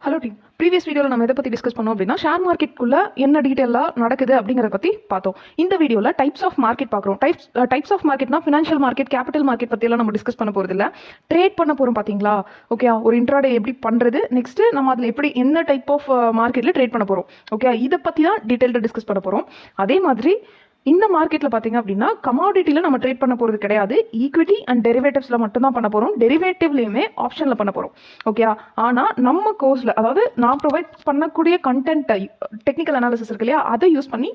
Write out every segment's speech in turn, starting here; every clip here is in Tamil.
Hello team. ப்ரீவியஸ் வீடியோவில் நம்ம எதை பற்றி டிஸ்கஸ் பண்ணோம் அப்படின்னா ஷேர் மார்க்கெட்டுக்குள்ள என்ன டீட்டெயிலாக நடக்குது அப்படிங்கிறத பற்றி பார்த்தோம். இந்த வீடியோவில் டைப்ஸ் ஆஃப் மார்க்கெட் பார்க்குறோம். டைப்ஸ் ஆஃப் மார்க்கெட்னா ஃபினான்ஷியல் மார்க்கெட், கேபிட்டல் மார்க்கெட் பற்றியெல்லாம் நம்ம டிஸ்கஸ் பண்ண போகிறது இல்லை. ட்ரேட் பண்ண போகிறோம் பார்த்தீங்களா? ஓகே, ஒரு இன்ட்ராடே எப்படி பண்ணுறது, நெக்ஸ்ட்டு நம்ம அதில் எப்படி என்ன டைப் ஆஃப் மார்க்கெட்டில் ட்ரேட் பண்ண போகிறோம். ஓகே, இதை பற்றி தான் டீட்டெயில்டாக டிஸ்கஸ் பண்ண போகிறோம். அதே மாதிரி இந்த மார்க்கெட்டில் பார்த்தீங்க அப்படின்னா கமாடிட்டியில் நம்ம ட்ரேட் பண்ண போகிறது கிடையாது. ஈக்விட்டி அண்ட் டெரிவேட்டிவ்ஸில் மட்டும் தான் பண்ண போகிறோம். டெரிவேட்டிவ்லையுமே ஆப்ஷனில் பண்ண போகிறோம். ஓகே, ஆனால் நம்ம கோர்ஸில், அதாவது நான் ப்ரொவைட் பண்ணக்கூடிய கண்டென்ட் டெக்னிக்கல் அனாலிசிஸ் இருக்கு இல்லையா, அதை யூஸ் பண்ணி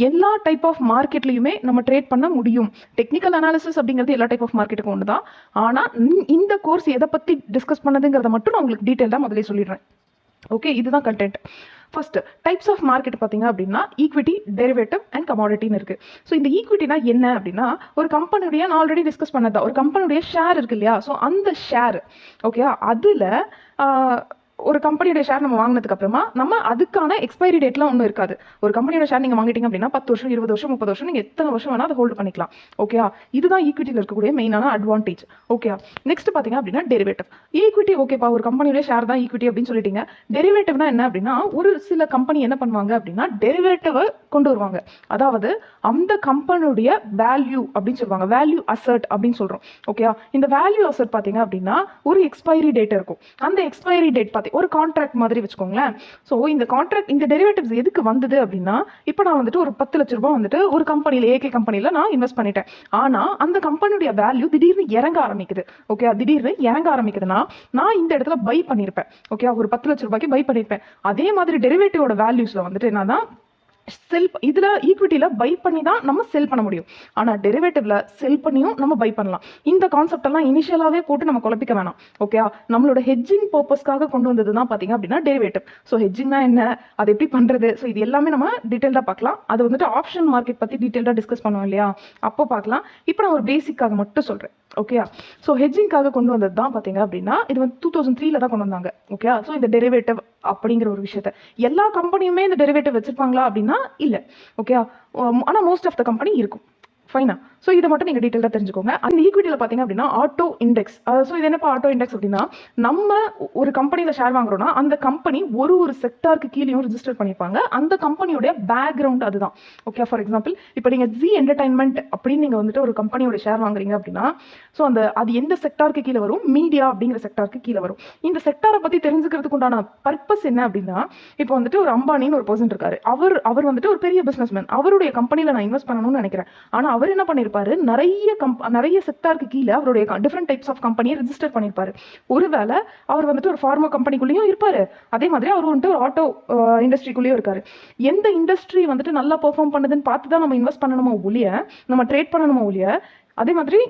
எல்லா டைப் ஆஃப் மார்க்கெட்லையுமே நம்ம ட்ரேட் பண்ண முடியும். டெக்னிக்கல் அனாலிசிஸ் அப்படிங்கிறது எல்லா டைப் ஆஃப் மார்க்கெட்டுக்கு ஒன்று தான். ஆனால் இந்த கோர்ஸ் எதை பற்றி டிஸ்கஸ் பண்ணதுங்கிறத மட்டும் நான் உங்களுக்கு டீட்டெயில்டாக முதலே சொல்லிடுறேன். ஓகே, இதுதான் content. First types of market பார்த்தீங்க அப்படின்னா ஈக்விட்டி, டெரிவேட்டிவ் அண்ட் கமாடிட்டின்னு இருக்கு. ஸோ இந்த ஈக்விட்டினா என்ன அப்படின்னா, ஒரு கம்பெனியுடைய, நான் ஆல்ரெடி டிஸ்கஸ் பண்ணதான், ஒரு கம்பெனியுடைய ஷேர் இருக்கு இல்லையா, ஸோ அந்த ஷேர் ஓகே, அதில் ஒரு கம்பெனியோட ஷேர் நம்ம வாங்கினதுக்கு அப்புறமா நம்ம அதுக்கான எக்ஸ்பைரி டேட்லாம் ஒன்றும் இருக்காது. ஒரு கம்பெனியோட ஷேர் நீங்கள் வாங்கிட்டீங்க அப்படின்னா 10 வருஷம், 20 வருஷம், 30 வருஷம், நீங்கள் எத்தனை வருஷம் வேணால் அதை ஹோல்டு பண்ணிக்கலாம். ஓகே, இதுதான் ஈக்விட்டியில் இருக்கக்கூடிய மெயினான அட்வான்டேஜ். ஓகே, நெக்ஸ்ட் பார்த்தீங்க அப்படின்னா டெரிவேட்டிவ். ஈக்விட்டி ஓகேப்பா, ஒரு கம்பெனியோட ஷேர் தான் ஈக்விட்டி அப்படின்னு சொல்லிட்டீங்க. டெரிவேட்டிவ்னா என்ன அப்படின்னா, ஒரு சில கம்பெனி என்ன பண்ணுவாங்க அப்படின்னா டெரிவேட்டிவை கொண்டு வருவாங்க. அதாவது அந்த கம்பெனியுடைய வேல்யூ அப்படின்னு சொல்லுவாங்க, வேல்யூ அசர்ட் அப்படின்னு சொல்கிறோம். ஓகே, இந்த வேல்யூ அசர்ட் பார்த்தீங்க அப்படின்னா ஒரு எக்ஸ்பைரி டேட் இருக்கும். அந்த எக்ஸ்பைரி டேட் பார்த்து ஒரு கான்ட்ராக்ட் மாதிரி வச்சுக்கோங்களேன். ஸோ இந்த கான்ட்ராக்ட், இந்த டெரிவேட்டிவ்ஸ் எதுக்கு வந்தது அப்படின்னா, இப்போ நான் வந்துட்டு ஒரு 10 லட்ச ரூபாய் வந்துட்டு ஒரு கம்பெனியில், ஏகே கம்பெனியில் நான் இன்வெஸ்ட் பண்ணிட்டேன். ஆனால் அந்த கம்பெனியுடைய வேல்யூ திடீர்னு இறங்க ஆரம்பிக்குது. ஓகே, திடீர்னு இறங்க ஆரம்பிக்குதுன்னா நான் இந்த இடத்துல பை பண்ணியிருப்பேன். ஓகே, ஒரு 10 லட்ச ரூபாய்க்கு பை பண்ணியிருப்பேன். அதே மாதிரி டெரிவேட்டிவோட வேல்யூஸில் வந்துட்டு என்னன்னா செல், இதுல ஈக்விட்டியில பை பண்ணி தான் நம்ம செல் பண்ண முடியும். ஆனா டெரிவேட்டிவ்ல செல் பண்ணியும் நம்ம பை பண்ணலாம். இந்த கான்செப்ட் எல்லாம் இனிஷியலாவே போட்டு நம்ம குழப்பிக்க வேணாம். ஓகே, நம்மளோட ஹெட்ஜிங் பர்பஸ்க்காக கொண்டு வந்தது தான் பாத்தீங்க அப்படின்னா டெரிவேட்டிவ். ஸோ ஹெட்ஜிங்னா என்ன, அது எப்படி பண்றது, ஸோ இது எல்லாமே நம்ம டீட்டெயில்டா பார்க்கலாம். அது வந்துட்டு ஆப்ஷன் மார்க்கெட் பத்தி டீட்டெயில்டா டிஸ்கஸ் பண்ணுவோம் இல்லையா, அப்போ பார்க்கலாம். இப்போ நான் ஒரு பேசிக்காக மட்டும் சொல்றேன். ஓகே, ஸோ ஹெட்ஜிங்காக கொண்டு வந்தது தான் பார்த்தீங்க அப்படின்னா இது வந்து 2003 தான் கொண்டு வந்தாங்க. ஓகே, ஸோ இந்த டெரிவேட்டிவ் அப்படிங்கிற ஒரு விஷயத்த எல்லா கம்பெனியுமே இந்த டெரிவேட்டிவ் வச்சிருப்பாங்களா அப்படின்னா இல்லை. ஓகே, ஆனால் மோஸ்ட் ஆஃப் த கம்பெனி இருக்கும். ஃபைனா, ஸோ இதை மட்டும் நீங்கள் டீட்டெயிலாக தெரிஞ்சுக்கோங்க. அந்த ஈக்விட்டியில் பார்த்தீங்க அப்படின்னா ஆட்டோ இண்டெக்ஸ். ஸோ இது என்னப்பா ஆட்டோ இண்டெக்ஸ் அப்படின்னா, நம்ம ஒரு கம்பெனியில் ஷேர் வாங்குறோம்னா அந்த கம்பெனி ஒரு செக்டாருக்கு கீழேயும் ரிஜிஸ்டர் பண்ணியிருப்பாங்க. அந்த கம்பெனியோட பேக்ரவுண்ட் அதுதான். ஓகே, ஃபார் எக்ஸாம்பிள் இப்போ நீங்கள் ஜி என்டர்டைன்மெண்ட் அப்படின்னு நீங்கள் வந்துட்டு ஒரு கம்பெனியோட ஷேர் வாங்குறீங்க அப்படின்னா, ஸோ அது எந்த செக்டாருக்கு கீழே வரும், மீடியா அப்படிங்கிற செக்டாருக்கு கீழே வரும். இந்த செக்டாரை பற்றி தெரிஞ்சுக்கிறதுக்கு உண்டான பர்பஸ் என்ன அப்படின்னா, இப்போ வந்துட்டு ஒரு அம்பானின்னு ஒரு பர்சன் இருக்காரு. அவர் வந்துட்டு ஒரு பெரிய பிசினஸ்மேன். அவருடைய கம்பெனியில் நான் இன்வெஸ்ட் பண்ணணும்னு நினைக்கிறேன். ஆனால் அவர் என்ன பண்ணிருப்பாரு, நிறைய செக்டாருக்கு கீழே அவருடைய டிஃபரெண்ட் டைப்ஸ் ஆஃப் கம்பெனியை ரெஜிஸ்டர் பண்ணிருப்பாரு. ஒருவேளை அவர் வந்துட்டு ஒரு ஃபார்மா கம்பெனிக்குள்ளேயும் இருப்பாரு, அதே மாதிரி அவர் வந்துட்டு ஒரு ஆட்டோ இண்டஸ்ட்ரிக்குள்ளேயும் இருக்காரு. எந்த இண்டஸ்ட்ரி வந்துட்டு நல்லா பெர்ஃபார்ம் பண்ணுதுன்னு பார்த்து தான் நம்ம இன்வெஸ்ட் பண்ணணுமோ ஒழிய, நம்ம ட்ரேட் பண்ணணுமோ ஒழிய, அதே மாதிரி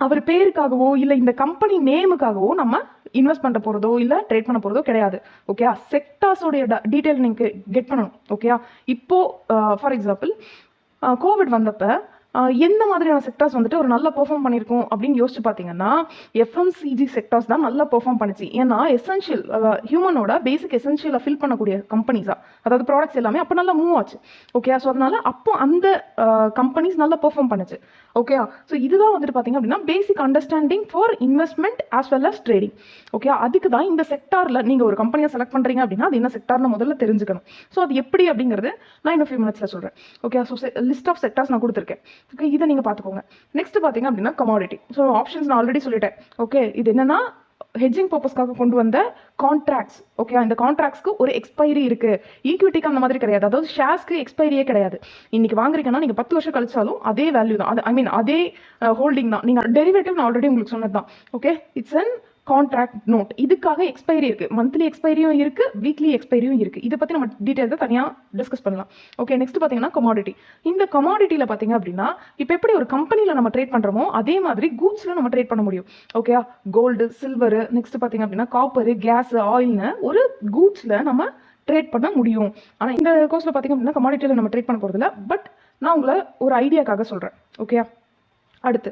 அவர் பேருக்காகவோ இல்லை இந்த கம்பெனி நேமுக்காகவோ நம்ம இன்வெஸ்ட் பண்ண போறதோ இல்லை ட்ரேட் பண்ண போறதோ கிடையாது. ஓகே, செக்டார்ஸோடைய டீட்டெயில் நீங்க கெட் பண்ணணும். ஓகே, இப்போ ஃபார் எக்ஸாம்பிள் கோவிட் வந்தப்ப எந்த மாதிரியான செக்டார்ஸ் வந்துட்டு ஒரு நல்ல பெர்ஃபார்ம் பண்ணியிருக்கும் அப்படின்னு யோசிச்சு பார்த்தீங்கன்னா எஃப்எம்சிஜி செக்டார்ஸ் தான் நல்லா பெர்ஃபார்ம் பண்ணிச்சு. ஏன்னா எசென்ஷியல், ஹியூமனோட பேசிக் எசென்ஷியலை ஃபில் பண்ணக்கூடிய கம்பெனிஸா, அதாவது ப்ராடக்ட்ஸ் எல்லாமே அப்போ நல்லா மூவ் ஆச்சு. ஓகே, ஸோ அதனால அப்போ அந்த கம்பெனிஸ் நல்லா பெர்ஃபார்ம் பண்ணுச்சு. ஓகே, ஸோ இதுதான் வந்துட்டு பார்த்தீங்க அப்படின்னா basic understanding for investment as well as trading. Okay, அதுக்கு தான் இந்த செக்டாரில் நீங்கள் ஒரு கம்பெனியை செலக்ட் பண்ணுறீங்க அப்படின்னா அது என்ன செக்டார்னு முதல்ல தெரிஞ்சுக்கணும். ஸோ அது எப்படி அப்படிங்கிறது நான் இன்னும் ஃபியூ மினிட்ஸில் சொல்கிறேன். Okay, so list of sectors நான் கொடுத்துருக்கேன். ஓகே, இதை நீங்கள் பார்த்துக்கோங்க. நெக்ஸ்ட் பார்த்தீங்க அப்படின்னா கமாடிட்டி. ஸோ ஆப்ஷன்ஸ் நான் ஆல்ரெடி சொல்லிட்டேன். ஓகே, இது என்னன்னா ஹெட்ஜிங் பர்பஸ்க்காக கொண்டு வந்த கான்ட்ராக்ட்ஸ். ஓகே, இந்த கான்ட்ராக்ட்ஸ்க்கு ஒரு எக்ஸ்பைரி இருக்கு. ஈக்விட்டிக்கு அந்த மாதிரி கிடையாது, அதாவது ஷேர்ஸ்க்கு எக்ஸ்பைரியே கிடையாது. இன்னைக்கு வாங்குறீங்கன்னா நீங்க 10 வருஷம் கழிச்சாலும் அதே வேல்யூ தான், ஐ மீன் அதே ஹோல்டிங் தான். நீங்க டெரிவேட்டிவ் நான் ஆல்ரெடி உங்களுக்கு சொன்னது தான். Okay, it's an contract note. இதுக்காக எக்ஸ்பைரி இருக்கு, மந்த்லி எக்ஸ்பைரியும் இருக்கு, வீக்லி எக்ஸ்பைரியும் இருக்கு. இதை பத்தி நம்ம டீடைல்ஸ் தனியா டிஸ்கஸ் பண்ணலாம். ஓகே, நெக்ஸ்ட் பாத்தீங்கன்னா கமாடிட்டி. இந்த கமாடிட்டியில பாத்தீங்க அப்படின்னா இப்போ எப்படி ஒரு கம்பெனில நம்ம ட்ரேட் பண்றோமோ அதே மாதிரி கூட்ஸ்ல நம்ம ட்ரேட் பண்ண முடியும். ஓகே, கோல்டு, சில்வர், நெக்ஸ்ட் பாத்தீங்க அப்படின்னா காப்பர், கேஸ், ஆயில்னு ஒரு கூட்ஸ்ல நம்ம ட்ரேட் பண்ண முடியும். ஆனா இந்த கோர்ஸ்ல பாத்தீங்க அப்படின்னா கமாடிட்டியில நம்ம ட்ரேட் பண்ண போறது இல்லை. பட் நான் உங்களை ஒரு ஐடியாக்காக சொல்றேன். ஓகே, அடுத்து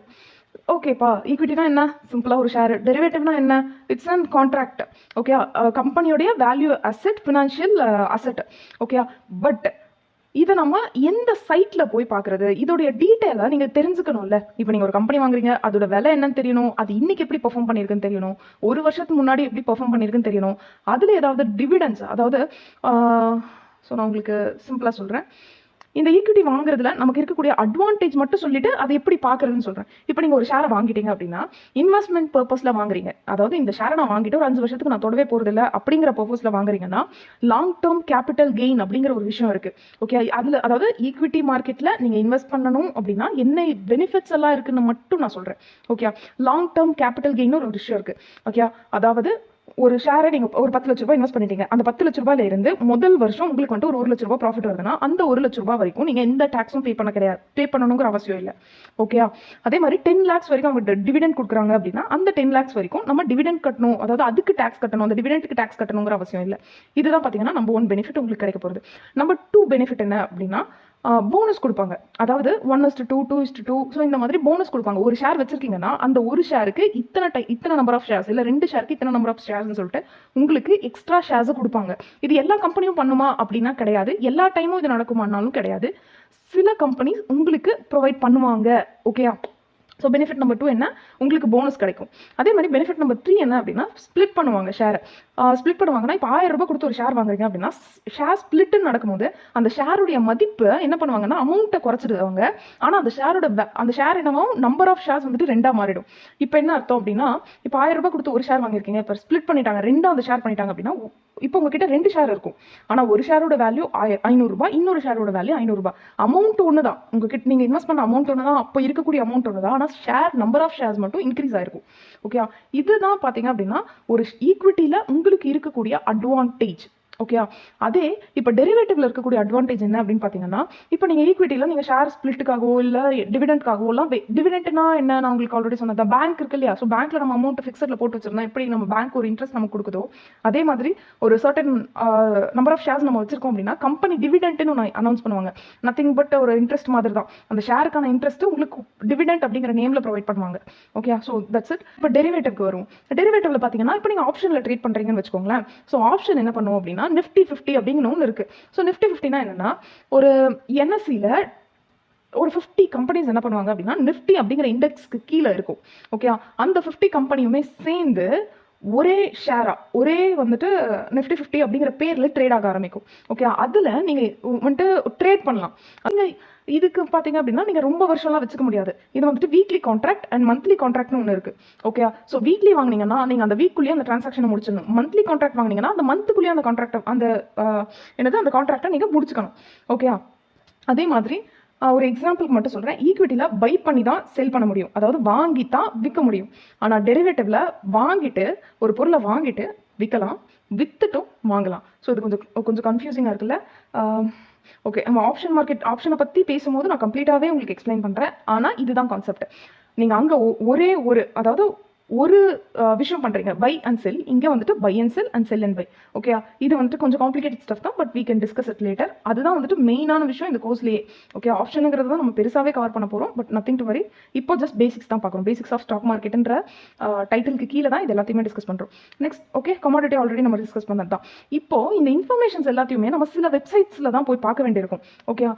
ஓகேப்பா, ஈக்விட்டினா என்ன, சிம்பிளா ஒரு ஷேர். டெரிவேட்டிவ்னா என்ன, இட்ஸ் அண்ட் கான்ட்ராக்ட். ஓகே, கம்பெனியோடைய value asset, financial asset. Okay, but இதை நம்ம எந்த சைட்ல போய் பார்க்கறது, இதோடைய டீட்டெயிலை நீங்க தெரிஞ்சுக்கணும்ல. இப்போ நீங்க ஒரு கம்பெனி வாங்குறீங்க, அதோட விலை என்னன்னு தெரியணும், அது இன்னைக்கு எப்படி பெர்ஃபார்ம் பண்ணிருக்குன்னு தெரியணும், ஒரு வருஷத்துக்கு முன்னாடி எப்படி பெர்ஃபார்ம் பண்ணிருக்குன்னு தெரியணும், அதுல ஏதாவது டிவிடன்ஸ், அதாவது நான் உங்களுக்கு சிம்பிளா சொல்றேன். இந்த ஈக்விட்டி வாங்குறதுல நமக்கு இருக்கக்கூடிய அட்வான்டேஜ் மட்டும் சொல்லிட்டு அதை எப்படி பாக்குறதுன்னு சொல்றேன். இப்போ நீங்க ஒரு ஷேரை வாங்கிட்டீங்க அப்படின்னா இன்வெஸ்ட்மெண்ட் பர்பஸ்ல வாங்குறீங்க, அதாவது இந்த ஷேரை நான் வாங்கிட்டு ஒரு 5 வருஷத்துக்கு நான் தொடவே போறது இல்லை அப்படிங்கிற பர்பஸ்ல வாங்குறீங்கன்னா லாங் டேர்ம் கேபிட்டல் கெயின் அப்படிங்கிற ஒரு விஷயம் இருக்கு. ஓகே, அதுல அதாவது ஈக்விட்டி மார்க்கெட்ல நீங்க இன்வெஸ்ட் பண்ணணும் அப்படின்னா என்ன பெனிஃபிட்ஸ் எல்லாம் இருக்குன்னு மட்டும் நான் சொல்றேன். Okay, long term capital gain ஒரு விஷயம் இருக்கு. ஓகே, அதாவது ஒரு ஷேரை நீங்க ஒரு 10 லட்ச ரூபாய் இன்வெஸ்ட் பண்ணிட்டீங்க, அந்த 10 லட்ச ரூபாயில இருந்து முதல் வருஷம் உங்களுக்கு வந்துட்டு ஒரு 1 லட்ச ரூபாய் ப்ராஃபிட் வருதுன்னா அந்த 1 லட்ச ரூபாய் வரைக்கும் நீங்க எந்த டாக்ஸும் பே பண்ணணுங்கிற அவசியம் இல்லை. ஓகே, அதே மாதிரி 10 lakhs வரைக்கும் அவங்க டிவிடெண்ட் கொடுக்குறாங்க அப்படின்னா அந்த 10 lakhs வரைக்கும் நம்ம டிவிடெண்ட் கட்டணும், அதாவது அதுக்கு டாக்ஸ் கட்டணும், அந்த டிவிடெண்ட்டுக்கு டாக்ஸ் கட்டணுங்கிற அவசியம் இல்லை. இதுதான் பாத்தீங்கன்னா நம்பர் 1 பெனிஃபிட் உங்களுக்கு கிடைக்க போகுது. நம்பர் 2 பெனிஃபிட் என்ன அப்படின்னா போனஸ் கொடுப்பாங்க. அதாவது 1:2, 2:2, ஸோ இந்த மாதிரி போனஸ் கொடுப்பாங்க. ஒரு ஷேர் வச்சிருக்கீங்கன்னா அந்த ஒரு ஷேருக்கு இத்தனை நம்பர் ஆஃப் ஷேர்ஸ், இல்லை 2 ஷேருக்கு இத்தனை நம்பர் ஆஃப் ஷேர்ஸ்னு சொல்லிட்டு உங்களுக்கு எக்ஸ்ட்ரா ஷேர்ஸை கொடுப்பாங்க. இது எல்லா கம்பெனியும் பண்ணுமா அப்படின்னா கிடையாது, எல்லா டைமும் இது நடக்குமானாலும் கிடையாது. சில கம்பெனிஸ் உங்களுக்கு ப்ரொவைட் பண்ணுவாங்க. ஓகேயா, ஸோ பெனிஃபிட் நம்பர் 2 என்ன, உங்களுக்கு போனஸ் கிடைக்கும். அதே மாதிரி பெனிஃபிட் நம்பர் 3 என்ன அப்படின்னா ஸ்பிளிட் பண்ணுவாங்க ஷேரை. ஸ்பிளிட் பண்ணுவாங்கன்னா இப்போ 1000 ரூபாய் கொடுத்து ஒரு ஷேர் வாங்குறீங்க அப்படின்னா ஷேர் ஸ்பிளிட்னு நடக்கும்போது அந்த ஷேருடைய மதிப்பு என்ன பண்ணுவாங்கன்னா அமௌண்ட்டை குறைச்சிடுவாங்க. ஆனால் அந்த ஷேர் என்னவோ நம்பர் ஆஃப் ஷேர்ஸ் வந்துட்டு 2ஆ மாறிடும். இப்போ என்ன அர்த்தம் அப்படின்னா இப்போ 1000 ரூபாய் கொடுத்து ஒரு ஷேர் வாங்கியிருக்கீங்க, இப்போ ஸ்பிளிட் பண்ணிட்டாங்க, 2ஆவது ஷேர் பண்ணிட்டாங்க அப்படின்னா இப்போ உங்ககிட்ட 2 ஷேர் இருக்கும். ஆனால் ஒரு ஷேரோட வேல்யூ 500 ரூபாய், இன்னொரு ஷேரோட வேல்யூ 500 ரூபாய். அமௌண்ட் ஒன்று தான், உங்ககிட்ட நீங்க இன்வெஸ்ட் பண்ண அமௌண்ட் ஒன்று தான், அப்போ இருக்கக்கூடிய அமௌண்ட் ஒன்று தான், ஆனால் ஷேர் நம்பர் ஆஃப் ஷேர்ஸ் மட்டும் இன்க்ரீஸ் ஆயிருக்கும். ஓகே, இதுதான் பாத்தீங்க அப்படின்னா ஒரு ஈக்விட்டியில உங்களுக்கு இருக்கக்கூடிய அட்வான்டேஜ். ஓகே, அதே இப்போ டெரிவேட்டிவ்ல இருக்கக்கூடிய அட்வான்டேஜ் என்ன அப்படின்னு பாத்தீங்கன்னா இப்போ நீங்க ஈக்விட்டியில நீங்க ஷேர் ஸ்பிளிட்டுக்காகவோ இல்ல டிவிடெண்ட்காகவோ எல்லாம் டிவிடெண்ட்னா என்ன நான் உங்களுக்கு ஆல்ரெடி சொன்னது, பேங்க் இருக்கு இல்லையா, ஸோ பேங்க்ல நம்ம அமௌண்ட் ஃபிக்ஸட்ல போட்டு வச்சிருந்தா எப்படி நம்ம பேங்க் ஒரு இன்ட்ரெஸ்ட் நமக்கு கொடுக்குதோ அதே மாதிரி ஒரு சர்டன் நம்பர் ஆஃப் ஷேர்ஸ் நம்ம வச்சிருக்கோம் அப்படின்னா கம்பெனி டிவிடெண்ட்னு அனௌன்ஸ் பண்ணுவாங்க. நத்திங் பட் ஒரு இன்ட்ரெஸ்ட் மாதிரி தான், அந்த ஷேருக்கான இன்ட்ரெஸ்ட் உங்களுக்கு டிவிடெண்ட் அப்படிங்கிற நேம்ல ப்ரொவைட் பண்ணுவாங்க. Okay, so that's it. இப்போ டெரிவேட்டிவ்க்கு வரும். டெரிவேட்டிவ்ல பாத்தீங்கன்னா இப்போ நீங்க ஆப்ஷன்ல ட்ரேட் பண்றீங்கன்னு வச்சுக்கோங்களேன். ஸோ ஆப்ஷன் என்ன பண்ணுவோம் அப்படின்னா நிஃப்டி 50 அப்படிங்கிற ஒன்று இருக்கு. ஸோ நிஃப்டி 50னா என்னன்னா ஒரு என்எஸ்சில ஒரு 50 கம்பெனிஸ் என்ன பண்ணுவாங்க அப்படின்னா நிஃப்டி அப்படிங்கிற இண்டெக்ஸ்க்கு கீழே இருக்கும். ஓகே, அந்த 50 கம்பெனியுமே சேர்ந்து ஒரே ஷேரா ஒரே வந்துட்டு நிஃப்டி 50 அப்படிங்கிற பேர்ல ட்ரேட் ஆக ஆரம்பிக்கும். ஓகே, அதுல நீங்க வந்துட்டு ட்ரேட் பண்ணலாம். இதுக்கு பாத்தீங்க அப்படின்னா நீங்க ரொம்ப வருஷம்லாம் வச்சுக்க முடியாது. இது வந்துட்டு வீக்லி கான்ட்ராக்ட் அண்ட் மந்த்லி கான்ட்ராக்ட்னு ஒன்று இருக்கு. ஓகே, ஸோ வீக்லி வாங்கினீங்கன்னா நீங்க அந்த வீக்குள்ளேயே அந்த டிரான்சாக்ஷனை முடிச்சிடணும். மந்த்லி கான்ட்ராக்ட் வாங்கினீங்கன்னா அந்த மந்த்துக்குள்ளேயே அந்த கான்ட்ராக்ட் அந்த கான்ட்ராக்டை நீங்க முடிச்சுக்கணும். ஓகே, அதே மாதிரி ஒரு எக்ஸாம்பிளுக்கு மட்டும் சொல்றேன், ஈக்விட்டியில பை பண்ணி தான் செல் பண்ண முடியும், அதாவது வாங்கி தான் விற்க முடியும். ஆனா டெரிவேட்டிவ்ல வாங்கிட்டு ஒரு பொருளை வாங்கிட்டு விற்கலாம், வித்துட்டும் வாங்கலாம். ஸோ இது கொஞ்சம் கன்ஃபியூசிங்கா இருக்குல்ல. ஓகே, நம்ம ஆப்ஷனை பத்தி பேசும்போது நான் கம்ப்ளீட்டாவே உங்களுக்கு எக்ஸ்பிளைன் பண்றேன். ஆனா இதுதான் கான்செப்ட். நீங்க அங்க அதாவது ஒரு விஷயம் பண்றீங்க, பை அண்ட் செல். இங்க வந்துட்டு buy and sell and sell and buy. Okay, இது வந்துட்டு கொஞ்சம் காம்ப்ளிகேட்டட் ஸ்டஃப் தான், but we can discuss it later. அதுதான் வந்துட்டு மெயினான விஷயம் இந்த கோர்ஸ்லயே. ஓகே, ஆப்ஷனுங்கிறது தான் நம்ம பெருசாவே கவர் பண்ண போறோம், பட் நத்திங் டு வரி. இப்போ ஜஸ்ட் பேசிக்ஸ் தான் பார்க்கணும். பேசிக்ஸ் ஆஃப் ஸ்டாக் மார்க்கெட்ன்ற டைட்டிலுக்கு கீழே தான் இது எல்லாத்தையுமே டிஸ்கஸ் பண்றோம். நெக்ஸ்ட், ஓகே, கமாடிட்டி ஆல்ரெடி நம்ம டிஸ்கஸ் பண்ணது தான். இப்போ இந்த இன்ஃபர்மேஷன்ஸ் எல்லாத்தையுமே நம்ம சில வெப்சைட்ஸ்ல தான் போய் பார்க்க வேண்டியிருக்கும். ஓகே,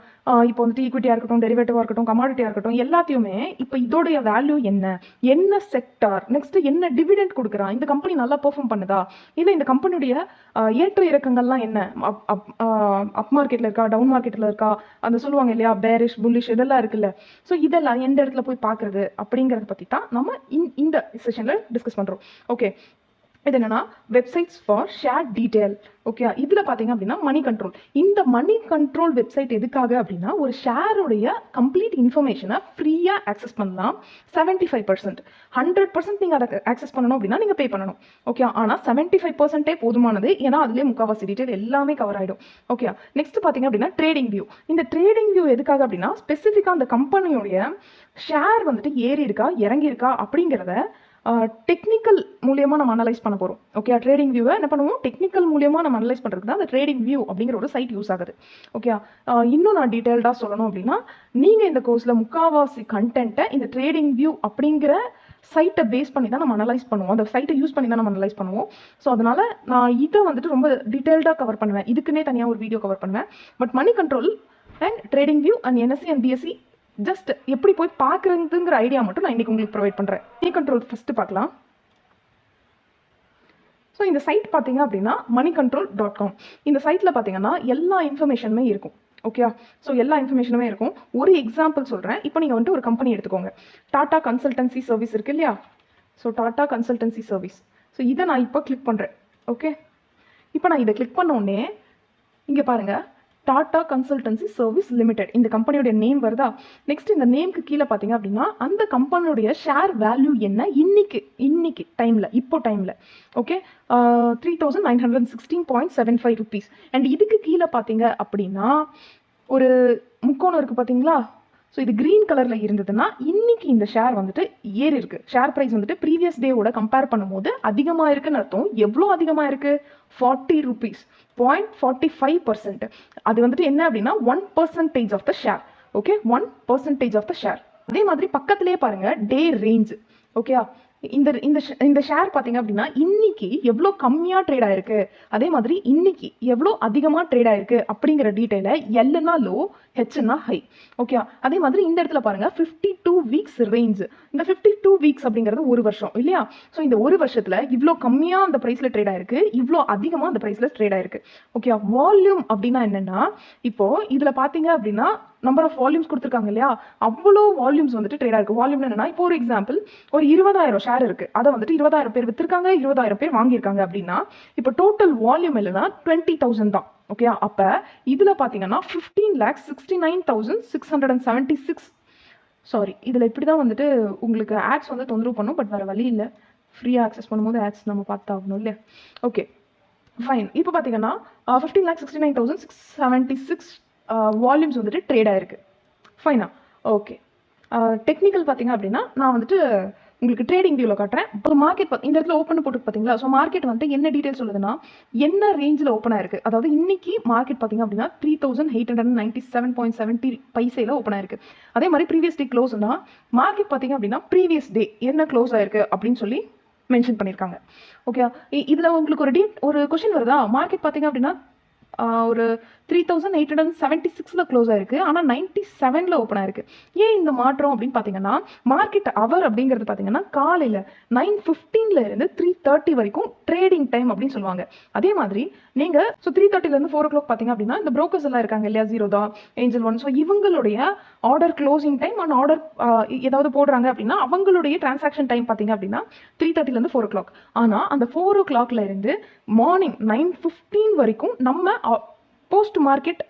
இப்போ வந்துட்டு ஈக்விட்டியா இருக்கட்டும், டெரிவேட்டிவா இருக்கட்டும், கமாடிட்டியா இருக்கட்டும், எல்லாத்தையுமே இப்போ இதோடைய வேல்யூ என்ன செக்டார், நெக்ஸ்ட் என்ன டிவிடெண்ட் கொடுக்குறான், இந்த கம்பெனி நல்லா பெர்ஃபார்ம் பண்ணுதா, இல்ல இந்த கம்பெனியுடைய ஏற்ற இறக்கங்கள்லாம் என்ன, அப் மார்க்கெட்ல இருக்கா, டவுன் மார்க்கெட்ல இருக்கா, அந்த சொல்லுவாங்க இல்லையா பேரிஷ் புல்லிஷ் இதெல்லாம் இருக்குல்ல. ஸோ இதெல்லாம் எந்த இடத்துல போய் பார்க்கறது அப்படிங்கறத பத்தி தான் நம்ம இந்த செஷன்ல டிஸ்கஸ் பண்றோம். ஓகே, இது என்னன்னா websites for share detail. Okay, இதுல பாத்தீங்க அப்படின்னா மணி கண்ட்ரோல். இந்த மணி கண்ட்ரோல் வெப்சைட் எதுக்காக அப்படின்னா ஒரு ஷேருடைய கம்ப்ளீட் இன்ஃபர்மேஷனை ஃப்ரீயா ஆக்சஸ் பண்ணலாம். 75%, 100% நீங்க அதை ஆக்சஸ் பண்ணணும் அப்படின்னா நீங்க பே பண்ணணும். ஓகே, ஆனா 75% போதுமானது, ஏன்னா அதுலயே முக்காவாசி டீடைல் எல்லாமே கவர் ஆயிடும். ஓகே, நெக்ஸ்ட் பாத்தீங்க அப்படின்னா ட்ரேடிங் வியூ. இந்த ட்ரேடிங் வியூ எதுக்காக அப்படின்னா ஸ்பெசிஃபிக்கா அந்த கம்பெனியோடைய ஷேர் வந்துட்டு ஏறி இருக்கா இறங்கி இருக்கா அப்படிங்கிறத டெக்னிக்கல் மூலியமா நம்ம அனலைஸ் பண்ண போறோம். ஓகே, ட்ரேடிங் வியூவை என்ன பண்ணுவோம், டெக்னிக்கல் மூலியமா நம்ம அனலைஸ் பண்றதுக்கு தான் அந்த ட்ரேடிங் வியூ அப்படிங்கிற ஒரு சைட் யூஸ் ஆகுது. ஓகே, இன்னும் நான் டீடைல்டா சொல்லணும் அப்படின்னா நீங்க இந்த கோர்ஸ்ல முக்காவாசி கண்டென்ட்டை இந்த ட்ரேடிங் வியூ அப்படிங்கிற சைட்டை பேஸ் பண்ணி தான் நம்ம அனலைஸ் பண்ணுவோம், அந்த சைட்டை யூஸ் பண்ணி தான் நம்ம அனலைஸ் பண்ணுவோம். ஸோ அதனால நான் இதை வந்துட்டு ரொம்ப டீடைல்டா கவர் பண்ணுவேன், இதுக்குன்னே தனியாக ஒரு வீடியோ கவர் பண்ணுவேன். But money control and trading view and NSC and BSC just எப்படி போய் பார்க்குறதுங்கிற ஐடியா மட்டும் நான் இன்னைக்கு உங்களுக்கு ப்ரொவைட் பண்ணுறேன். மணி கண்ட்ரோல் ஃபஸ்ட்டு பார்க்கலாம். ஸோ இந்த சைட் பார்த்தீங்க அப்படின்னா moneycontrol.com. இந்த சைட்டில் பார்த்தீங்கன்னா எல்லா இன்ஃபர்மேஷனுமே இருக்கும். ஓகே, ஸோ எல்லா இன்ஃபர்மேஷனுமே இருக்கும். ஒரு எக்ஸாம்பிள் சொல்கிறேன். இப்போ நீங்கள் வந்துட்டு ஒரு கம்பெனி எடுத்துக்கோங்க. டாடா கன்சல்டன்சி சர்வீஸ் இருக்கு இல்லையா? So Tata consultancy service. So இதை நான் இப்போ கிளிக் பண்ணுறேன். ஓகே, இப்போ நான் இதை கிளிக் பண்ண உடனே இங்கே பாருங்கள், டாடா கன்சல்டன்சி சர்வீஸ் லிமிடெட் இந்த கம்பெனியோட நேம் வருதா? நெக்ஸ்ட் இந்த நேம்க்கு கீழே பார்த்தீங்க அப்படின்னா அந்த கம்பெனியோடைய ஷேர் வேல்யூ என்ன இன்னைக்கு டைமில், இப்போ டைமில். Okay, 3916.75 rupees. அண்ட் இதுக்கு கீழே பார்த்தீங்க அப்படின்னா ஒரு முக்கோணம் இருக்குது பார்த்தீங்களா? ஸோ இது கிரீன் கலரில் இருந்ததுன்னா இன்னைக்கு இந்த ஷேர் வந்துட்டு ஏறி இருக்கு. ஷேர் ப்ரைஸ் வந்துட்டு ப்ரீவியஸ் டேவோட கம்பேர் பண்ணும்போது அதிகமாக இருக்குன்னு அர்த்தம். எவ்வளோ அதிகமாக இருக்கு? 40 rupees, 0.45%. அது வந்துட்டு என்ன அப்படின்னா 1% of the share. Okay, 1% of the share. அதே மாதிரி பக்கத்திலே பாருங்க டே ரேஞ்ச். ஓகே, இந்த ஷேர் பார்த்தீங்க அப்படின்னா இன்னைக்கு எவ்வளோ கம்மியாக ட்ரேட் ஆயிருக்கு, அதே மாதிரி இன்னைக்கு எவ்வளோ அதிகமாக ட்ரேட் ஆயிருக்கு அப்படிங்கிற டீட்டெயிலை எல்னா லோ, ஹெச்னா ஹை. ஓகே, அதே மாதிரி இந்த இடத்துல பாருங்க 52 weeks ரேஞ்ச். இந்த 52 weeks அப்படிங்கிறது ஒரு வருஷம் இல்லையா? ஸோ இந்த ஒரு வருஷத்துல இவ்வளோ கம்மியாக அந்த ப்ரைஸ்ல ட்ரேட் ஆயிருக்கு, இவ்வளோ அதிகமாக அந்த ப்ரைஸ்ல ட்ரேட் ஆயிருக்கு. ஓகே, வால்யூம் அப்படின்னா என்னன்னா இப்போ இதுல பாத்தீங்க அப்படின்னா நம்பர் ஆஃப் வால்யூம்ஸ் கொடுத்துருக்காங்க இல்லையா? அவ்வளோ வால்யூம்ஸ் வந்துட்டு ட்ரேட் ஆயிருக்கு. வால்யூம் என்னன்னா இப்போ ஒரு எக்ஸாம்பிள் ஒரு 20,000 ஷேர் இருக்கு, அதை வந்துட்டு 20,000 பேர் வித்திருக்காங்க, 20,000 பேர் வாங்கியிருக்காங்க அப்படின்னா இப்போ டோட்டல் வால்யூம் இல்லைன்னா 20,000 தான். ஓகே, அப்ப இதுல பாத்தீங்கன்னா 15,69,676. சாரி, இதுல இப்படிதான் வந்துட்டு உங்களுக்கு ஆட்ஸ் வந்து தொந்தரவு பண்ணும். பட் வேற வழி இல்லை, ஃப்ரீயா ஆக்சஸ் பண்ணும்போது ஆட்ஸ் நம்ம பார்த்தாகணும் இல்லையா? Okay fine. இப்போ பாத்தீங்கன்னா 15,69,676 வால்யூம்ஸ் வந்துட்டு ட்ரேட் ஆயிருக்கு. ஃபைனா? ஓகே, டெக்னிக்கல் பார்த்தீங்க அப்படின்னா நான் வந்துட்டு உங்களுக்கு ட்ரேடிங் வியூவில் காட்டுறேன். இப்போ மார்க்கெட் இந்த இடத்துல ஓப்பன் போட்டு பார்த்தீங்களா? ஸோ மார்க்கெட் வந்துட்டு என்ன டீடைல் சொல்லுதுன்னா என்ன ரேஞ்சில் ஓப்பன் ஆயிருக்கு. அதாவது இன்னைக்கு மார்க்கெட் பார்த்தீங்க அப்படின்னா 3,897.70 பைசையில் ஓப்பன் ஆயிருக்கு. அதே மாதிரி ப்ரீவியஸ் டே க்ளோஸ்னா மார்க்கெட் பார்த்தீங்க அப்படின்னா ப்ரீவியஸ் டே என்ன க்ளோஸ் ஆயிருக்கு அப்படின்னு சொல்லி மென்ஷன் பண்ணியிருக்காங்க. ஓகே, இதில் உங்களுக்கு ஒரு கொஸ்டின் வருதா? மார்க்கெட் பார்த்தீங்க அப்படின்னா ஒரு 3,876 க்ளோஸ் ஆயிருக்கு, ஆனால் 97 ஓப்பன் ஆயிருக்கு. ஏன் இந்த மாற்றம் அப்படின்னு பார்த்தீங்கன்னா மார்க்கெட் அவர் அப்படிங்கிறது பார்த்தீங்கன்னா காலையில் 9:15 இருந்து 3:30 வரைக்கும் ட்ரேடிங் டைம் அப்படின்னு சொல்லுவாங்க. அதே மாதிரி நீங்கள் 3:30 இருந்து 4 o'clock பார்த்தீங்க அப்படின்னா இந்த புரோக்கர்ஸ் எல்லாம் இருக்காங்க இல்லையா, ஜீரோதா, ஏஞ்சல் ஒன். ஸோ இவங்களுடைய order closing time and order ஏதாவது போடுறாங்க அப்படின்னா அவங்களுடைய டிரான்சாக்ஷன் டைம் பார்த்தீங்க அப்படின்னா 3:30 இருந்து 4 o'clock. ஆனால் அந்த 4 o'clock இருந்து மார்னிங் 9:15 வரைக்கும் நம்ம போஸ்ட் மார்க்கெட்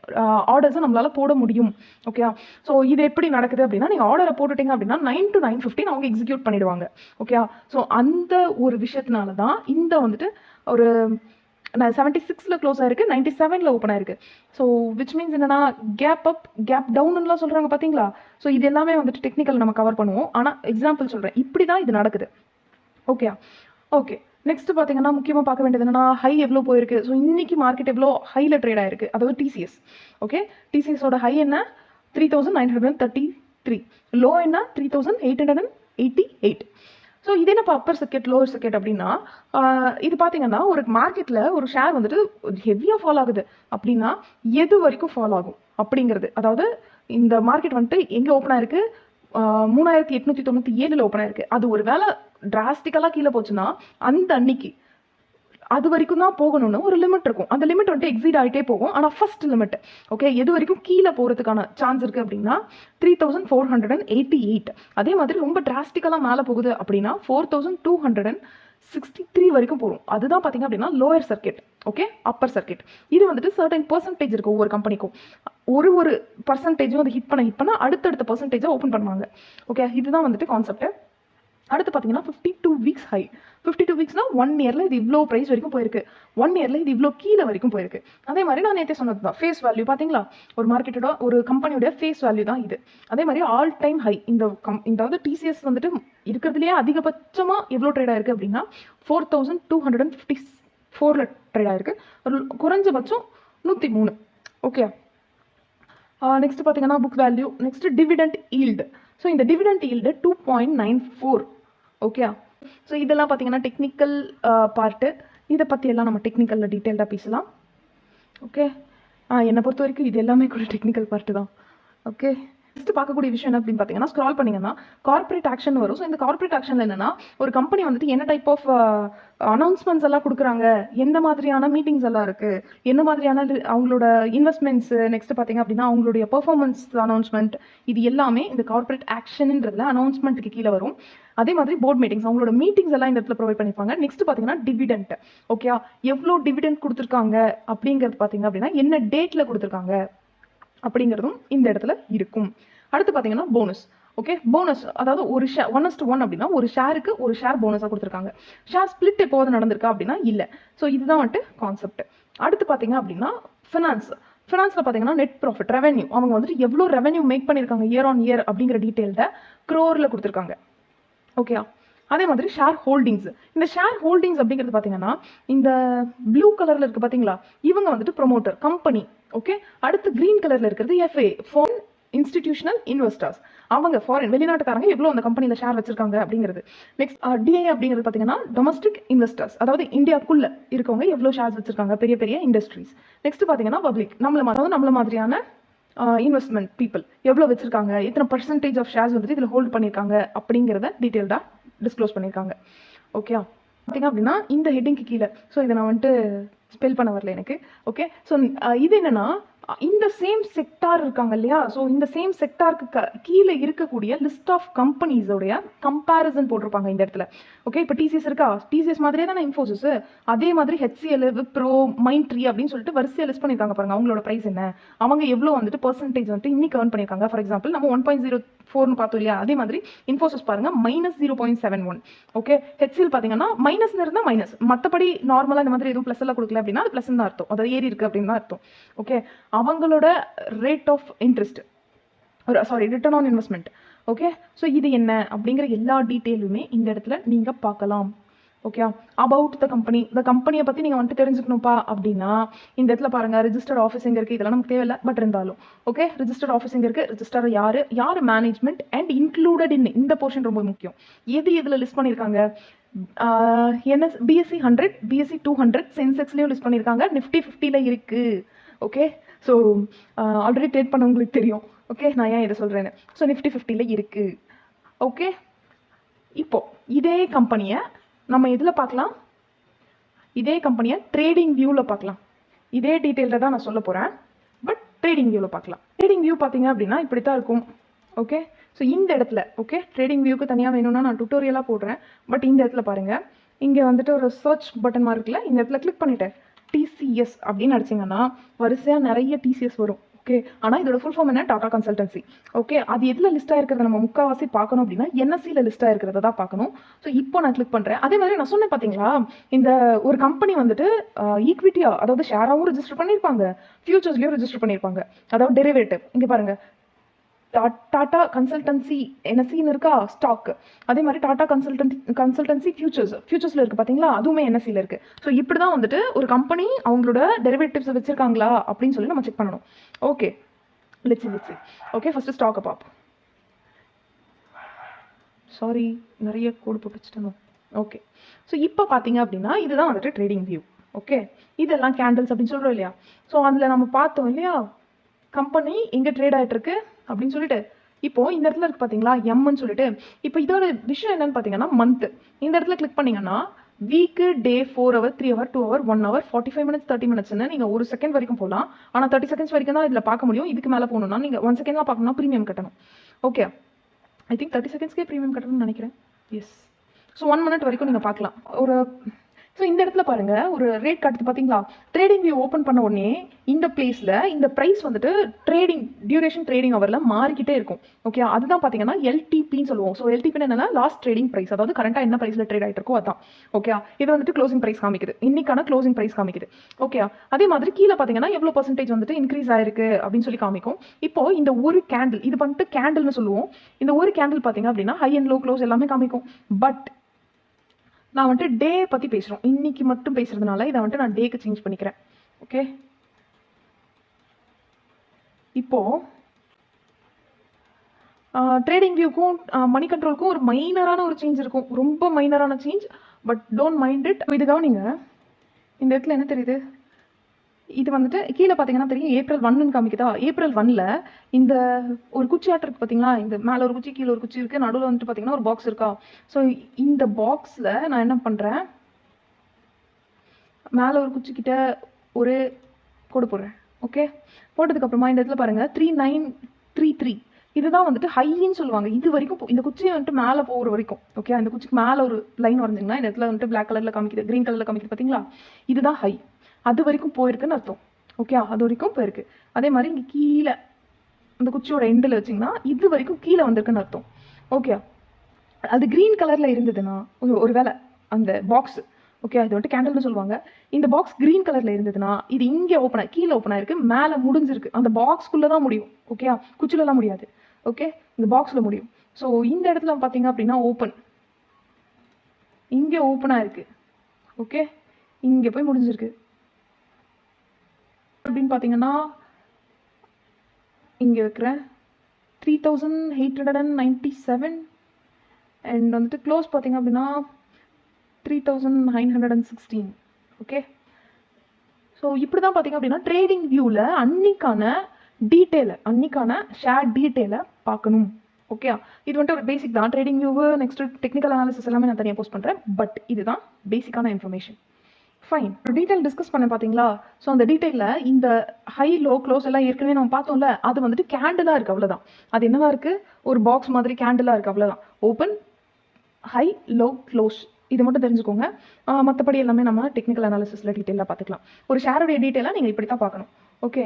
ஆர்டர்ஸை நம்மளால போட முடியும். ஓகே, ஸோ இது எப்படி நடக்குது அப்படின்னா நீங்கள் ஆர்டரை போட்டுட்டீங்க அப்படின்னா 9 to 9:15 அவங்க எக்ஸிக்யூட் பண்ணிடுவாங்க. ஓகே, ஸோ அந்த ஒரு விஷயத்தினால தான் இந்த வந்துட்டு ஒரு 76 க்ளோஸ் ஆயிருக்கு, 97 ஓப்பன் ஆயிருக்கு. ஸோ விச் மீன்ஸ் என்னன்னா கேப் அப் கேப் டவுன்லாம் சொல்றாங்க பார்த்தீங்களா? ஸோ இது எல்லாமே வந்துட்டு டெக்னிக்கல் நம்ம கவர் பண்ணுவோம். ஆனால் எக்ஸாம்பிள் சொல்றேன், இப்படி தான் இது நடக்குது. ஓகே ஓகே நெக்ஸ்ட் பார்த்தீங்கன்னா முக்கியமாக பார்க்க வேண்டியது என்னன்னா ஹை எவ்வளோ போயிருக்கு. ஸோ இன்னைக்கு மார்க்கெட் எவ்வளோ ஹையில் ட்ரேட் ஆயிருக்கு, அதாவது டிசிஎஸ். ஓகே, டிசிஎஸோட ஹை என்ன? 3,933. லோ என்ன? 3,888. ஸோ இது என்னப்பா அப்பர் சர்க்கியூட் லோவர் சர்க்கியூட் அப்படின்னா இது பார்த்தீங்கன்னா ஒரு மார்க்கெட்டில் ஒரு ஷேர் வந்துட்டு ஹெவியாக ஃபாலோ ஆகுது அப்படின்னா எது வரைக்கும் ஃபாலோ ஆகும் அப்படிங்கிறது. அதாவது இந்த மார்க்கெட் வந்துட்டு எங்கே ஓப்பன் ஆயிருக்கு? 3,897 ஓப்பன் ஆயிருக்கு. அது ஒரு வேலை டிராஸ்டிக்கலாக கீழே போச்சுன்னா அந்த அன்னைக்கு அது வரைக்கும் தான் போகணும்னு ஒரு லிமிட் இருக்கும். அந்த லிமிட் வந்துட்டு எக்ஸீட் ஆகிட்டே போகும். ஆனால் ஃபர்ஸ்ட் லிமிட் ஓகே எது வரைக்கும் கீழே போகிறதுக்கான சான்ஸ் இருக்குது அப்படின்னா 3,488. அதே மாதிரி ரொம்ப டிராஸ்டிக்கலாக மேலே போகுது அப்படின்னா 4,263 வரைக்கும் போகும். அதுதான் பார்த்தீங்க அப்படின்னா lower circuit. Okay, Appar circuit. இது வந்துட்டு சர்டன் பெர்சன்டேஜ் இருக்கு ஒவ்வொரு கம்பெனிக்கும். ஒரு பர்சன்டேஜும் அதை ஹிட் பண்ண அடுத்தடுத்த பர்சன்டேஜை ஓப்பன் பண்ணுவாங்க. ஓகே, இதுதான் வந்துட்டு கான்செப்ட். அடுத்து பார்த்தீங்கன்னா 52 weeks ஹை. 52 weeksனா 1 இயர்ல இது இவ்வளோ ப்ரைஸ் வரைக்கும் போயிருக்கு, 1 இயர்ல இது இவ்வளோ கீழே வரைக்கும் போயிருக்கு. அதே மாதிரி நான் நேற்றே சொன்னது தான் ஃபேஸ் வேல்யூ பார்த்தீங்களா? ஒரு மார்க்கெட்டோட ஒரு கம்பெனியோட ஃபேஸ் வேல்யூ தான் இது. அதே மாதிரி ஆல் டைம் ஹை இந்த டிசிஎஸ் வந்துட்டு இருக்கிறதுலேயே அதிகபட்சமாக எவ்வளோ ட்ரேட் ஆயிருக்கு அப்படின்னா 4,254 ட்ரேட் ஆயிருக்கு. ஒரு குறைஞ்சபட்சம் 103. ஓகே, நெக்ஸ்ட் பார்த்தீங்கன்னா book value. Next dividend yield. So இந்த டிவிடெண்ட் ஈல்டு 2.94. ஓகே, ஸோ இதெல்லாம் பார்த்தீங்கன்னா டெக்னிக்கல் பார்ட்டு. இதை பற்றி எல்லாம் நம்ம டெக்னிக்கலில் டீட்டெயில்டாக பேசலாம். ஓகே, என்னை பொறுத்த வரைக்கும் இது எல்லாமே கூட டெக்னிக்கல் பார்ட்டு தான். ஓகே, நெக்ஸ்ட் பார்க்கக்கூடிய விஷயம் என்ன அப்படின்னு பார்த்தீங்கன்னா, ஸ்க்ரால் பண்ணீங்கன்னா கார்ப்பரேட் ஆக்ஷன் வரும். ஸோ இந்த கார்ப்பரேட் ஆக்ஷன்ல என்னன்னா, ஒரு கம்பெனி வந்துட்டு என்ன டைப் ஆஃப் அனௌன்ஸ்மெண்ட்ஸ் எல்லாம் கொடுக்குறாங்க, எந்த மாதிரியான மீட்டிங்ஸ் எல்லாம் இருக்கு, என்ன மாதிரியான அவங்களோட இன்வெஸ்ட்மெண்ட்ஸ், நெக்ஸ்ட் பார்த்தீங்க அப்படின்னா அவங்களுடைய பெர்ஃபார்மன்ஸ் அனௌன்ஸ்மெண்ட், இது எல்லாமே இந்த கார்ப்பரேட் ஆக்ஷன்ன்றதுல அனௌன்ஸ்மெண்ட்டுக்கு கீழே வரும். அதே மாதிரி போர்ட் மீட்டிங்ஸ், அவங்களோட மீட்டிங்ஸ் எல்லாம் இந்த இடத்துல ப்ரொவைட் பண்ணிப்பாங்க. நெக்ஸ்ட் பார்த்தீங்கன்னா டிவிடெண்ட். ஓகே, எவ்வளோ டிவிடெண்ட் கொடுத்துருக்காங்க அப்படிங்கிறது பார்த்தீங்க அப்படின்னா என்ன டேட்ல கொடுத்துருக்காங்க அப்படிங்கிறதும் இந்த இடத்துல இருக்கும். அடுத்து பார்த்தீங்கன்னா போனஸ். ஓகே, போனஸ் அதாவது ஒரு ஷேர் 1:1 அப்படின்னா ஒரு ஷேருக்கு ஒரு ஷேர் போனஸாக கொடுத்துருக்காங்க. ஷேர் ஸ்பிளிட் எப்போது நடந்திருக்கா அப்படின்னா இல்லை. ஸோ இதுதான் வந்துட்டு கான்செப்ட். அடுத்து பார்த்தீங்க அப்படின்னா ஃபினான்ஸில் பார்த்தீங்கன்னா நெட் ப்ராஃபிட், ரெவன்யூ, அவங்க வந்துட்டு எவ்வளோ ரெவன்யூ மேக் பண்ணியிருக்காங்க இயர் ஆன் இயர் அப்படிங்கிற டீட்டெயில்ட க்ரோரில் கொடுத்துருக்காங்க. ஓகே, அதே மாதிரி ஷேர் ஹோல்டிங்ஸ். இந்த ஷேர் ஹோல்டிங்ஸ் அப்படிங்கிறது பார்த்தீங்கன்னா இந்த ப்ளூ கலர்ல இருக்கு பார்த்தீங்களா, இவங்க வந்துட்டு ப்ரொமோட்டர் கம்பெனி. ஓகே, அடுத்து கிரீன் கலர்ல இருக்கிறது எஃப்ஏ, ஃபாரின் இன்ஸ்டிடியூஷனல் இன்வெஸ்டர்ஸ். அவங்க ஃபாரின் வெளிநாட்டுக்காரங்க எவ்வளோ அந்த கம்பெனியில் ஷேர் வச்சிருக்காங்க அப்படிங்கிறது. நெக்ஸ்ட் டிஐ அப்படிங்கிறது பார்த்தீங்கன்னா டொமஸ்டிக் இன்வெஸ்டர்ஸ், அதாவது இந்தியாவுக்குள்ள இருக்கவங்க எவ்வளோ ஷேர்ஸ் வச்சிருக்காங்க, பெரிய பெரிய இண்டஸ்ட்ரீஸ். நெக்ஸ்ட் பார்த்தீங்கன்னா பப்ளிக், நம்மள மாதிரியான இன்வெஸ்ட்மெண்ட் பீப்புள் எவ்வளோ வச்சிருக்காங்க, எத்தனை பர்சன்டேஜ் ஆஃப் ஷேர்ஸ் வந்துட்டு இதில் ஹோல்ட் பண்ணியிருக்காங்க அப்படிங்கிறத டீட்டெயில்டாக டிஸ்க்ளோஸ் பண்ணியிருக்காங்க. ஓகே, பார்த்தீங்க அப்படின்னா இந்த ஹெட்டிங்க்கு கீழே, ஸோ இதை நான் வந்துட்டு ஸ்பெல் பண்ண வரல எனக்கு. ஓகே, ஸோ இது என்னன்னா இந்த சேம் செக்டார் இருக்காங்க இல்லையா, ஸோ இந்த சேம் செக்டாருக்கு கீழே இருக்கக்கூடிய லிஸ்ட் ஆஃப் கம்பெனிஸோடைய கம்பேரிசன் போட்டிருப்பாங்க இந்த இடத்துல. ஓகே, இப்போ டிசிஎஸ் இருக்கா, டிசிஎஸ் மாதிரியே தானே இன்ஃபோசிஸ், அதே மாதிரி ஹெச்சிஎல், விப்ரோ, மைண்ட்ரி அப்படின்னு சொல்லிட்டு வரிசையாக லிஸ்ட் பண்ணியிருக்காங்க பாருங்க. அவங்களோட ப்ரைஸ் என்ன, அவங்க எவ்வளோ வந்துட்டு பர்சன்டேஜ் வந்துட்டு இன்னைக்கு ஏர்ன் பண்ணியிருக்காங்க. ஃபார் எக்ஸாம்பிள் நம்ம 1.04 பார்த்தோம் இல்லையா, அதே மாதிரி இன்ஃபோசிஸ் பாருங்க -0.71. ஓகே, ஹெச்சிஎல் பார்த்தீங்கன்னா மைனஸ் இருந்தால் மைனஸ், மற்றபடி நார்மலாக இந்த மாதிரி எதுவும் ப்ளஸ் எல்லாம் கொடுக்கல அப்படின்னா அது ப்ளஸ் தான் அர்த்தம், அதாவது ஏறி இருக்கு அப்படின்னு தான் அர்த்தம். ஓகே, அவங்களோட rate of interest, return on investment. Okay, so இது என்ன அப்படிங்கிற எல்லா டீட்டெயிலுமே இந்த இடத்துல நீங்க பார்க்கலாம். ஓகே, அபவுட் த கம்பெனியை பத்தி நீங்க வந்துட்டு தெரிஞ்சுக்கணும்ப்பா அப்படின்னா இந்த இடத்துல பாருங்க, ரிஜிஸ்டர்ட் ஆஃபீஸ் எங்க இருக்கு, இதெல்லாம் நமக்கு தேவையில்லை, பட் இருந்தாலும் ஓகே, ரிஜிஸ்டர்ட் ஆஃபீஸ் எங்க இருக்கு, ரிஜிஸ்டர் யாரு மேனேஜ்மெண்ட் அண்ட் இன்க்ளூடட் இன், இந்த போர்ஷன் ரொம்ப முக்கியம். எதுல லிஸ்ட் பண்ணிருக்காங்க, பிஎஸ்சி 100, பிஎஸ்சி 200 சென்செக்ஸ்லயும் லிஸ்ட் பண்ணிருக்காங்க, நிஃப்டி 50ல இருக்கு. ஓகே, ஸோ ஆல்ரெடி ட்ரேட் பண்ணவங்களுக்கு தெரியும். ஓகே, நான் ஏன் இதை சொல்றேன்னு. ஸோ நிஃப்டி 50ல இருக்கு. ஓகே, இப்போ இதே கம்பெனியை நம்ம எதில் பார்க்கலாம், இதே கம்பெனியை ட்ரேடிங் வியூவில் பார்க்கலாம். இதே டீட்டெயிலில் தான் நான் சொல்ல போகிறேன், பட் ட்ரேடிங் வியூவில் பார்க்கலாம். ட்ரேடிங் வியூ பார்த்தீங்க அப்படின்னா இப்படி தான் இருக்கும். ஓகே, ஸோ இந்த இடத்துல ஓகே, ட்ரேடிங் வியூக்கு தனியாக வேணும்னா நான் டுட்டோரியலாக போடுறேன். பட் இந்த இடத்துல பாருங்கள், இங்கே வந்துட்டு ஒரு சர்ச் பட்டன் மாதிரி இருக்குல்ல, இந்த இடத்துல கிளிக் பண்ணிட்டேன், டிசிஎஸ் அப்படின்னு அடிச்சிங்கன்னா வரிசையாக நிறைய டிசிஎஸ் வரும். ஓகே, ஆனால் இதோட ஃபுல் ஃபார்ம் என்ன, டாடா கன்சல்டன்சி. ஓகே, அது எதில் லிஸ்ட் ஆயிருக்கிறத நம்ம முக்கால்வாசி பார்க்கணும் அப்படின்னா என்எஸ்சியில் லிஸ்ட் ஆயிருக்கிறத தான் பார்க்கணும். ஸோ இப்போ நான் கிளிக் பண்ணுறேன். அதே மாதிரி நான் சொன்னேன் பார்த்தீங்களா, இந்த ஒரு கம்பெனி வந்துட்டு ஈக்விட்டியா, அதாவது ஷேராகவும் ரெஜிஸ்டர் பண்ணியிருப்பாங்க, ஃபியூச்சர்ஸ்லையும் ரெஜிஸ்டர் பண்ணியிருப்பாங்க, அதாவது டெரிவேட்டிவ். இங்கே பாருங்க, டாடா கன்சல்டன்சி என்எஸ்சின்னு இருக்கா ஸ்டாக், அதே மாதிரி டாடா கன்சல்டன்சி ஃபியூச்சர்ஸ்ல இருக்கு பாத்தீங்களா, அதுவுமே என்எஸ்சியில் இருக்கு. ஸோ இப்படிதான் வந்துட்டு ஒரு கம்பெனி அவங்களோட டெரிவேட்டிவ்ஸ் வச்சிருக்காங்களா அப்படின்னு சொல்லி நம்ம செக் பண்ணணும். Okay, let's see. Okay, first stock பார்ப்போம். சாரி, நிறைய கோடு போட்டு வச்சுட்டோம். ஓகே, ஸோ இப்போ பார்த்தீங்க அப்படின்னா இதுதான் வந்துட்டு ட்ரேடிங் வியூ. ஓகே, இதெல்லாம் கேண்டில்ஸ் அப்படின்னு சொல்றோம் இல்லையா, ஸோ அதில் நம்ம பார்த்தோம் இல்லையா கம்பெனி எங்கே ட்ரேட் ஆகிட்டு இருக்கு அப்படின்னு சொல்லிட்டு. இப்போ இந்த இடத்துல இருக்கு பார்த்தீங்களா எம்ன்னு சொல்லிட்டு. இப்போ இதோட விஷயம் என்னன்னு பார்த்தீங்கன்னா மந்த். இந்த இடத்துல கிளிக் பண்ணீங்கன்னா வீக்கு, டே, 4 hour, 3 hour, 2 hour, 1 hour, 45 minutes, 30 minutes நீங்க 1 செகண்ட் வரைக்கும் போகலாம். ஆனால் 30 seconds வரைக்கும் தான் இதில் பார்க்க முடியும். இதுக்கு மேலே போகணும்னா நீங்கள் 1 second பார்க்கணும்னா ப்ரீமியம் கட்டணும். ஓகே, ஐ திங்க் 30 secondsக்கே ப்ரீமியம் கட்டணும்னு நினைக்கிறேன். எஸ், ஸோ 1 minute வரைக்கும் நீங்கள் பார்க்கலாம். ஒரு ஸோ இந்த இடத்துல பாருங்க, ஒரு ரேட் காட்டுது பார்த்தீங்களா, ட்ரேடிங் வியூ ஓப்பன் பண்ண உடனே இந்த பிளேஸ்ல இந்த பிரைஸ் வந்துட்டு டியூரேஷன் அவர்ல மாறிக்கிட்டே இருக்கும். ஓகே, அதுதான் பார்த்தீங்கன்னா எல்டிபின்னு சொல்லுவோம். ஸோ எல்டிபி என்னன்னா லாஸ்ட் ட்ரேடிங் பிரைஸ், அதாவது கரண்டா என்ன பிரைஸ்ல ட்ரேட் ஆகிட்டு இருக்கோ அதான். ஓகே, இது வந்துட்டு க்ளோசிங் பிரைஸ் காமிக்குது, இன்னைக்கான க்ளோசிங் பிரைஸ் காமிக்குது. ஓகே, அதே மாதிரி கீழே பார்த்தீங்கன்னா எவ்வளோ பர்சன்டேஜ் வந்துட்டு இன்க்ரீஸ் ஆயிருக்கு அப்படின்னு சொல்லி காமிக்கும். இப்போ இந்த ஒரு கேண்டில், இது வந்துட்டு கேண்டில்னு சொல்லுவோம். இந்த ஒரு கேண்டில் பார்த்தீங்க அப்படின்னா ஹை அண்ட் லோ க்ளோஸ் எல்லாமே காமிக்கும். பட் நான் வந்துட்டு டே பற்றி பேசுகிறோம், இன்னைக்கு மட்டும் பேசுறதுனால இதை வந்துட்டு நான் டேக்கு சேஞ்ச் பண்ணிக்கிறேன். ஓகே, இப்போ ட்ரேடிங் வியூக்கும் மணி கண்ட்ரோலுக்கும் ஒரு மைனரான ஒரு சேஞ்ச் இருக்கும், ரொம்ப மைனரான change, but don't mind it. இது கவனிங்க, இந்த இடத்துல என்ன தெரியுது, இது வந்துட்டு கீழே பார்த்தீங்கன்னா தெரியும் ஏப்ரல் 1ன்னு காமிக்குதா. ஏப்ரல் 1ல இந்த ஒரு குச்சி ஆட்டு இருக்கு பார்த்தீங்களா, இந்த மேலே ஒரு குச்சி கீழே ஒரு குச்சி இருக்குது, நடுவில் வந்துட்டு பார்த்தீங்கன்னா ஒரு பாக்ஸ் இருக்கா. ஸோ இந்த பாக்ஸில் நான் என்ன பண்ணுறேன், மேலே ஒரு குச்சி கிட்ட ஒரு கோடு போடுறேன். ஓகே, போட்டதுக்கப்புறமா இந்த இடத்துல பாருங்கள் 3933 இதுதான் வந்துட்டு ஹைன்னு சொல்லுவாங்க. இது வரைக்கும் இந்த குச்சியை வந்துட்டு மேலே போகிற வரைக்கும். ஓகே, அந்த குச்சிக்கு மேலே ஒரு லைன் வரைஞ்சிங்கன்னா இந்த இடத்துல வந்துட்டு பிளாக் கலரில் காமிக்குது, க்ரீன் கலரில் காமிக்குது பார்த்தீங்களா, இதுதான் ஹை. அது வரைக்கும் போயிருக்குன்னு அர்த்தம். ஓகே, அது வரைக்கும் போயிருக்கு. அதே மாதிரி இங்கே கீழே அந்த குச்சியோட எண்டில் வச்சிங்கன்னா இது வரைக்கும் கீழே வந்திருக்குன்னு அர்த்தம். ஓகே, அது க்ரீன் கலரில் இருந்ததுன்னா ஒரு வேளை அந்த பாக்ஸ், ஓகே, அது வந்துட்டு கேண்டில்னு சொல்லுவாங்க, இந்த பாக்ஸ் க்ரீன் கலரில் இருந்ததுன்னா இது இங்கே ஓப்பன் கீழே ஓப்பன் ஆயிருக்கு, மேலே முடிஞ்சிருக்கு. அந்த பாக்ஸ்க்குள்ளே தான் முடியும். ஓகே, குச்சிலலாம் முடியாது. ஓகே, இந்த பாக்ஸில் முடியும். ஸோ இந்த இடத்துல பார்த்தீங்க அப்படின்னா ஓப்பன், இங்கே ஓப்பனாக இருக்குது. ஓகே, இங்கே போய் முடிஞ்சிருக்கு அப்படின்னு பார்த்தீங்கன்னா இங்கே வைக்கிறேன் 3897 அண்ட் வந்துட்டு க்ளோஸ் பார்த்தீங்க அப்படின்னா 3916. ஓகே, ஸோ இப்படி தான் பார்த்தீங்க அப்படின்னா ட்ரேடிங் வியூவில் அன்னைக்கான ஷேர் டீட்டெயிலை பார்க்கணும். ஓகே, இது வந்துட்டு ஒரு பேசிக் தான். Trading view next technical analysis எல்லாமே நான் தனியாக போஸ்ட் பண்ணுறேன். பட் இதுதான் பேசிக்கான இன்ஃபர்மேஷன். ஃபைன், டீட்டெயில் டிஸ்கஸ் பண்ண பார்த்தீங்களா. ஸோ அந்த டீட்டெயிலில் இந்த ஹை லோ க்ளோஸ் எல்லாம் ஏற்கனவே நம்ம பார்த்தோம்ல, அது வந்துட்டு கேண்டிலாக இருக்குது, அவ்வளோதான். அது என்னவா இருக்குது, ஒரு பாக்ஸ் மாதிரி கேண்டிலாக இருக்குது, அவ்வளோதான். ஓப்பன், ஹை, லோ, க்ளோஸ், இது மட்டும் தெரிஞ்சுக்கோங்க. மற்றபடி எல்லாமே நம்ம டெக்னிக்கல் அனாலிசிஸில் டீட்டெயிலாக பார்த்துக்கலாம். ஒரு ஷேருடைய டீட்டெயிலாக நீங்கள் இப்படி தான் பார்க்கணும். Okay,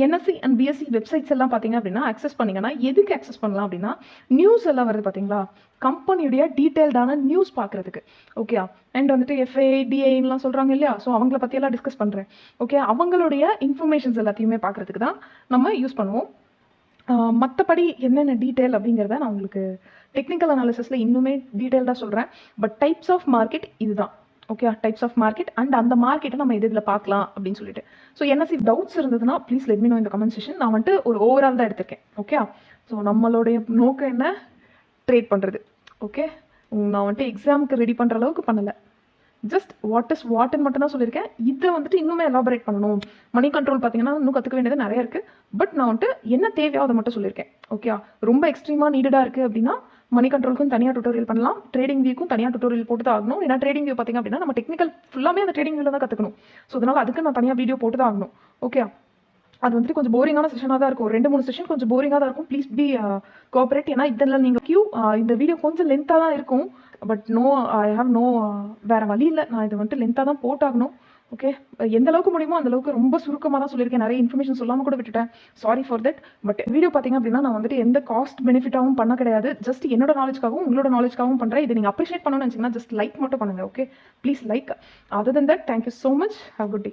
NSC and BSc websites எல்லாம் பார்த்தீங்க அப்படின்னா அக்சஸ் பண்ணிங்கன்னா எதுக்கு அக்சஸ் பண்ணலாம் அப்படின்னா நியூஸ் எல்லாம் வருது பார்த்தீங்களா, கம்பெனியுடைய டீட்டெயில்டான நியூஸ் பார்க்குறதுக்கு. ஓகே, அண்ட் வந்துட்டு எஃப்ஏ டிஏலாம் சொல்கிறாங்க இல்லையா, ஸோ அவங்கள பற்றியெல்லாம் டிஸ்கஸ் பண்ணுறேன். ஓகே, அவங்களுடைய இன்ஃபர்மேஷன்ஸ் எல்லாத்தையுமே பார்க்குறதுக்கு தான் நம்ம யூஸ் பண்ணுவோம். மற்றபடி என்னென்ன டீட்டெயில் அப்படிங்கிறத நான் உங்களுக்கு டெக்னிக்கல் அனாலிசிஸில் இன்னுமே டீட்டெயில்டாக சொல்கிறேன். பட் டைப்ஸ் ஆஃப் மார்க்கெட் இதுதான். Okay, types of market and அந்த மார்க்கெட்டை நம்ம இதில் பார்க்கலாம் அப்படின்னு சொல்லிட்டு. ஸோ என்எஸ்சி டவுட்ஸ் இருந்ததுன்னா ப்ளீஸ் லெட் மீ நோ இந்த கமெண்ட் செக்ஷன். நான் வந்துட்டு ஒரு ஓவரால் தான் எடுத்திருக்கேன். ஓகே, ஸோ நம்மளுடைய நோக்கம் என்ன, ட்ரேட் பண்ணுறது. ஓகே, நான் வந்துட்டு எக்ஸாமுக்கு ரெடி பண்ணுற அளவுக்கு பண்ணலை. ஜஸ்ட் வாட்னு மட்டும் தான் சொல்லியிருக்கேன். இதை வந்துட்டு இன்னுமே எலாபரேட் பண்ணணும். மணி கண்ட்ரோல் பார்த்தீங்கன்னா இன்னும் கற்றுக்க வேண்டியது நிறைய இருக்குது. பட் நான் வந்துட்டு என்ன தேவையோ அதை மட்டும் சொல்லியிருக்கேன். ஓகே, ரொம்ப எக்ஸ்ட்ரீமாக நீடடாக இருக்குது அப்படின்னா மணி கண்ட்ரோலுக்கும் தனியாக டுட்டோரியல் பண்ணலாம், ட்ரேடிங் வியூக்கும் தனியாக டுட்டோரியல் போட்டு தான் ஆகணும். ஏன்னா ட்ரேடிங் வியூ பார்த்தீங்க அப்படின்னா நம்ம டெக்னிக்கல் ஃபுல்லாமே அந்த ட்ரேடிங் வியூவில் தான் கற்றுக்கணும். ஸோ அதனால் அதுக்கு நான் தனியாக வீடியோ போட்டு தான் ஆகணும். ஓகே, அது வந்துட்டு கொஞ்சம் போரிங்கான செஷனாக தான் இருக்கும். 2-3 செஷன் கொஞ்சம் போரிங்காக தான் இருக்கும். Please be cooperate. ஏன்னா இதில் நீங்கள் இந்த வீடியோ கொஞ்சம் லென்த்தாக தான் இருக்கும். பட் ஐ ஹாவ் நோ வேறு வழி இல்லை, நான் இதை வந்துட்டு லென்த்தாக தான் போட்டாகணும். ஓகே, எந்த அளவுக்கு முடியுமோ அந்த அளவுக்கு ரொம்ப சுருக்கமாக தான் சொல்லியிருக்கேன். நிறைய இன்ஃபர்மேஷன் சொல்லாமல் கூட விட்டுட்டேன், sorry for that. But video பார்த்தீங்க அப்படின்னா நான் வந்துட்டு எந்த காஸ்ட் பெனிஃபிட்டாகவும் பண்ண கிடையாது. ஜஸ்ட் என்னோட நாலேஜ்க்காகவும் உங்களோட நாலேஜ்க்காகவும் பண்ணுறேன். இதை நீங்கள் அப்ரிஷியேட் பண்ணணும்னு நினச்சிங்கன்னா ஜஸ்ட் லைக் மட்டும் பண்ணுங்கள். Okay, please like. Other then that, thank you so much. Have good day.